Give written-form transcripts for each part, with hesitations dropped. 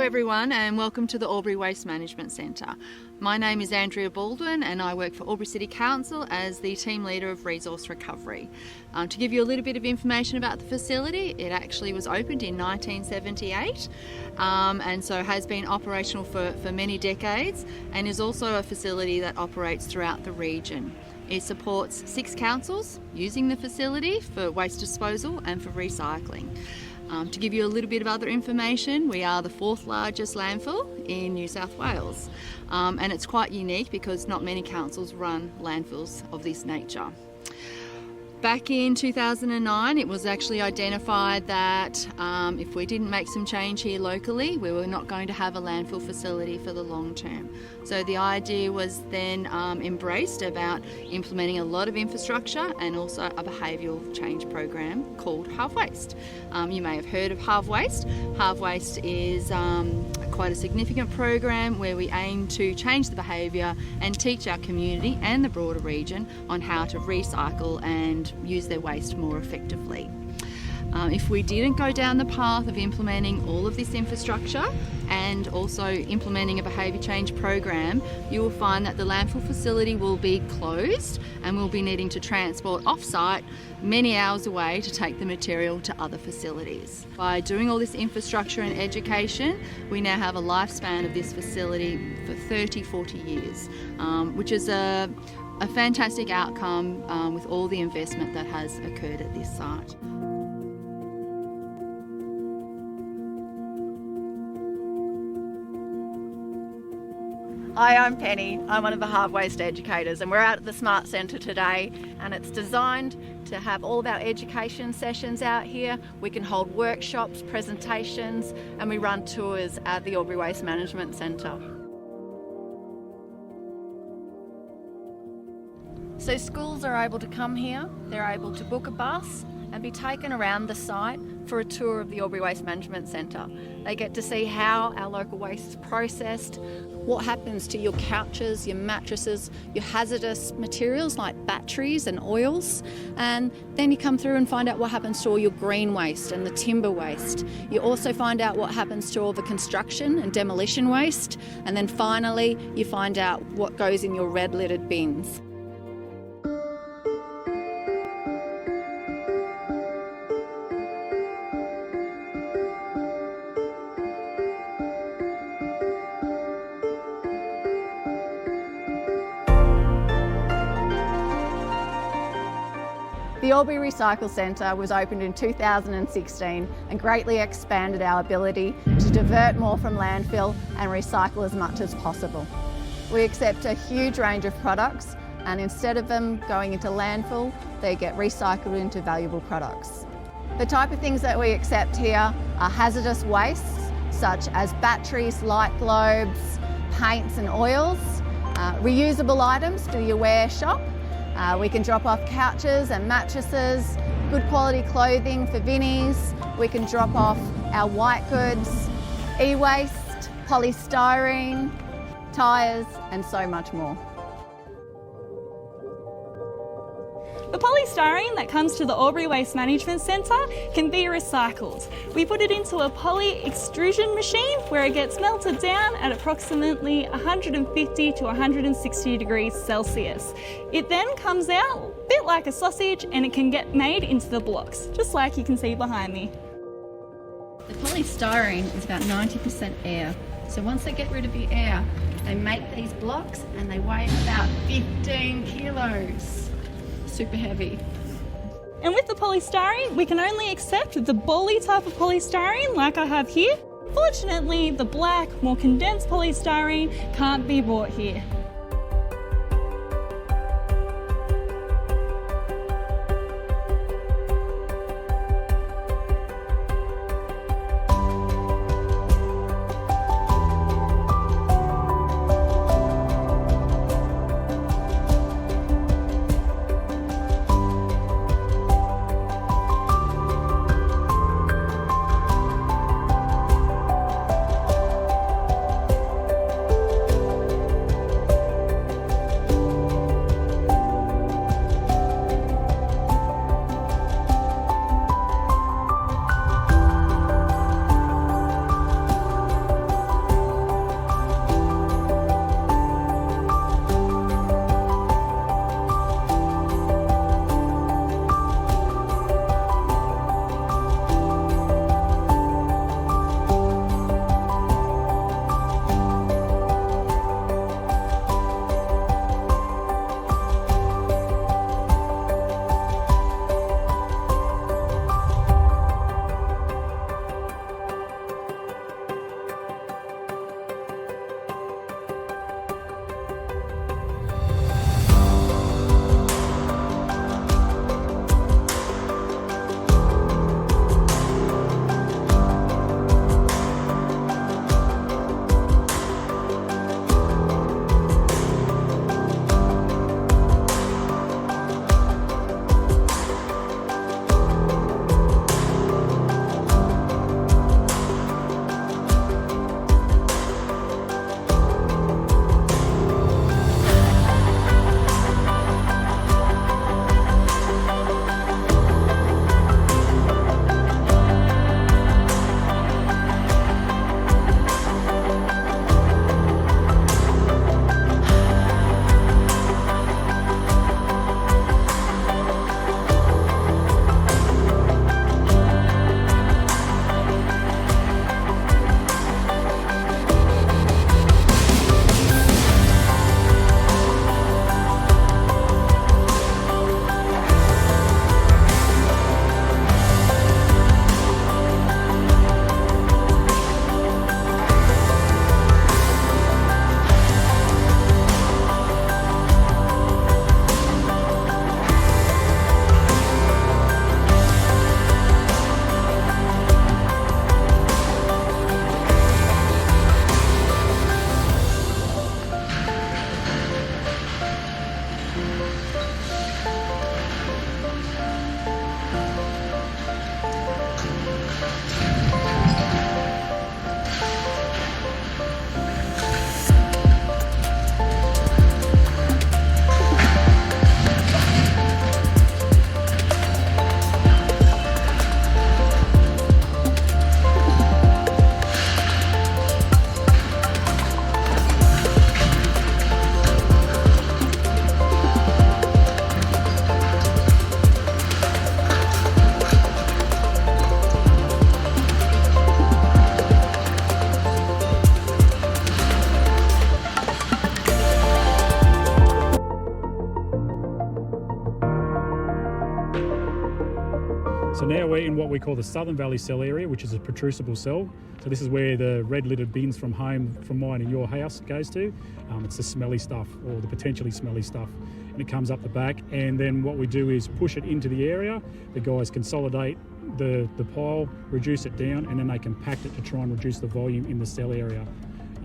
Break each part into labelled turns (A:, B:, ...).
A: everyone, and welcome to the Albury Waste Management Centre. My name is Andrea Baldwin and I work for Albury City Council as the Team Leader of Resource Recovery. To give you a little bit of information about the facility, it actually was opened in 1978 and so has been operational for many decades, and is also a facility that operates throughout the region. It supports 6 councils using the facility for waste disposal and for recycling. To give you a little bit of other information, we are the 4th largest landfill in New South Wales, and it's quite unique because not many councils run landfills of this nature. Back in 2009, it was actually identified that if we didn't make some change here locally, we were not going to have a landfill facility for the long term. So the idea was then embraced about implementing a lot of infrastructure and also a behavioural change program called Halve Waste. You may have heard of Halve Waste. Halve Waste is quite a significant program where we aim to change the behaviour and teach our community and the broader region on how to recycle and use their waste more effectively. If we didn't go down the path of implementing all of this infrastructure and also implementing a behaviour change program, you will find that the landfill facility will be closed and we'll be needing to transport off-site many hours away to take the material to other facilities. By doing all this infrastructure and education, we now have a lifespan of this facility for 30-40 years, which is a fantastic outcome with all the investment that has occurred at this site.
B: Hi, I'm Penny. I'm one of the Halve Waste educators, and we're out at the Smart Centre today, and it's designed to have all of our education sessions out here. We can hold workshops, presentations, and we run tours at the Albury Waste Management Centre. So schools are able to come here, they're able to book a bus and be taken around the site for a tour of the Albury Waste Management Centre. They get to see how our local waste is processed, what happens to your couches, your mattresses, your hazardous materials like batteries and oils, and then you come through and find out what happens to all your green waste and the timber waste. You also find out what happens to all the construction and demolition waste, and then finally you find out what goes in your red littered bins. The Albury Recycle Centre was opened in 2016 and greatly expanded our ability to divert more from landfill and recycle as much as possible. We accept a huge range of products, and instead of them going into landfill, they get recycled into valuable products. The type of things that we accept here are hazardous wastes such as batteries, light globes, paints and oils, reusable items for your wear shop. We can drop off couches and mattresses, good quality clothing for vinnies. We can drop off our white goods, e-waste, polystyrene, tyres and so much more.
C: The polystyrene that comes to the Albury Waste Management Centre can be recycled. We put it into a poly extrusion machine where it gets melted down at approximately 150 to 160 degrees Celsius. It then comes out a bit like a sausage and it can get made into the blocks, just like you can see behind me.
D: The polystyrene is about 90% air. So once they get rid of the air, they make these blocks and they weigh about 15 kilos. Super heavy.
C: And with the polystyrene, we can only accept the bally type of polystyrene like I have here. Fortunately, the black, more condensed polystyrene can't be bought here.
E: So now we're in what we call the Southern Valley cell area, which is a protrusible cell. So this is where the red lidded bins from home, from mine and your house goes to. It's the smelly stuff, or the potentially smelly stuff, and it comes up the back. And then what we do is push it into the area. The guys consolidate the pile, reduce it down, and then they compact it to try and reduce the volume in the cell area.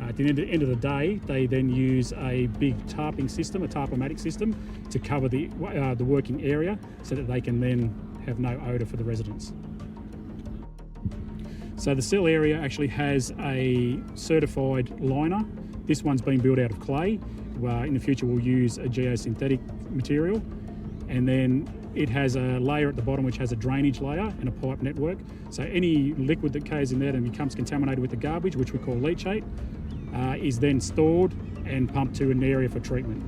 E: At the end of the day, they then use a big tarping system, a tarpomatic system, to cover the working area so that they can then have no odour for the residents. So the cell area actually has a certified liner. This one's been built out of clay. In the future we'll use a geosynthetic material, and then it has a layer at the bottom which has a drainage layer and a pipe network. So any liquid that goes in there and becomes contaminated with the garbage, which we call leachate, is then stored and pumped to an area for treatment.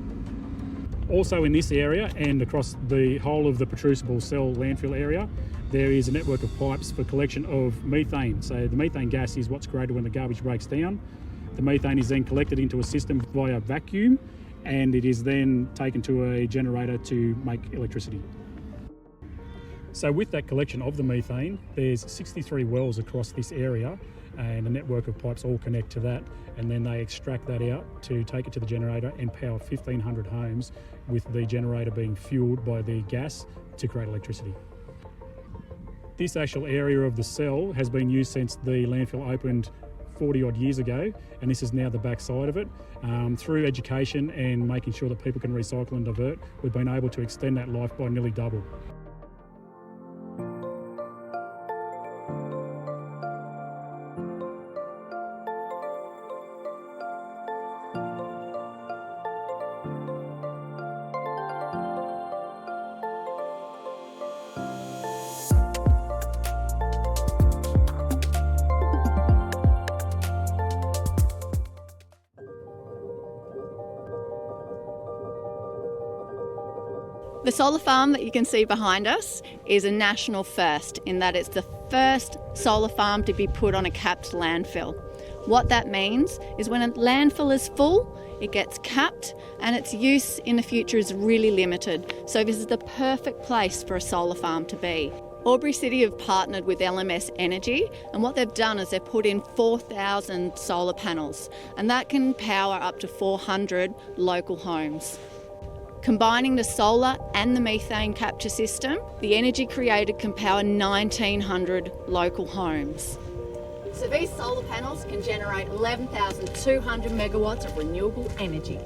E: Also in this area and across the whole of the protrusible cell landfill area, there is a network of pipes for collection of methane. So the methane gas is what's created when the garbage breaks down. The methane is then collected into a system via vacuum, and it is then taken to a generator to make electricity. So with that collection of the methane, there's 63 wells across this area, and a network of pipes all connect to that, and then they extract that out to take it to the generator and power 1,500 homes, with the generator being fueled by the gas to create electricity. This actual area of the cell has been used since the landfill opened 40 odd years ago, and this is now the back side of it. Through education and making sure that people can recycle and divert, we've been able to extend that life by nearly double.
B: The solar farm that you can see behind us is a national first, in that it's the first solar farm to be put on a capped landfill. What that means is when a landfill is full, it gets capped and its use in the future is really limited. So this is the perfect place for a solar farm to be. Albury City have partnered with LMS Energy, and what they've done is they've put in 4,000 solar panels, and that can power up to 400 local homes. Combining the solar and the methane capture system, the energy created can power 1,900 local homes. So these solar panels can generate 11,200 megawatts of renewable energy.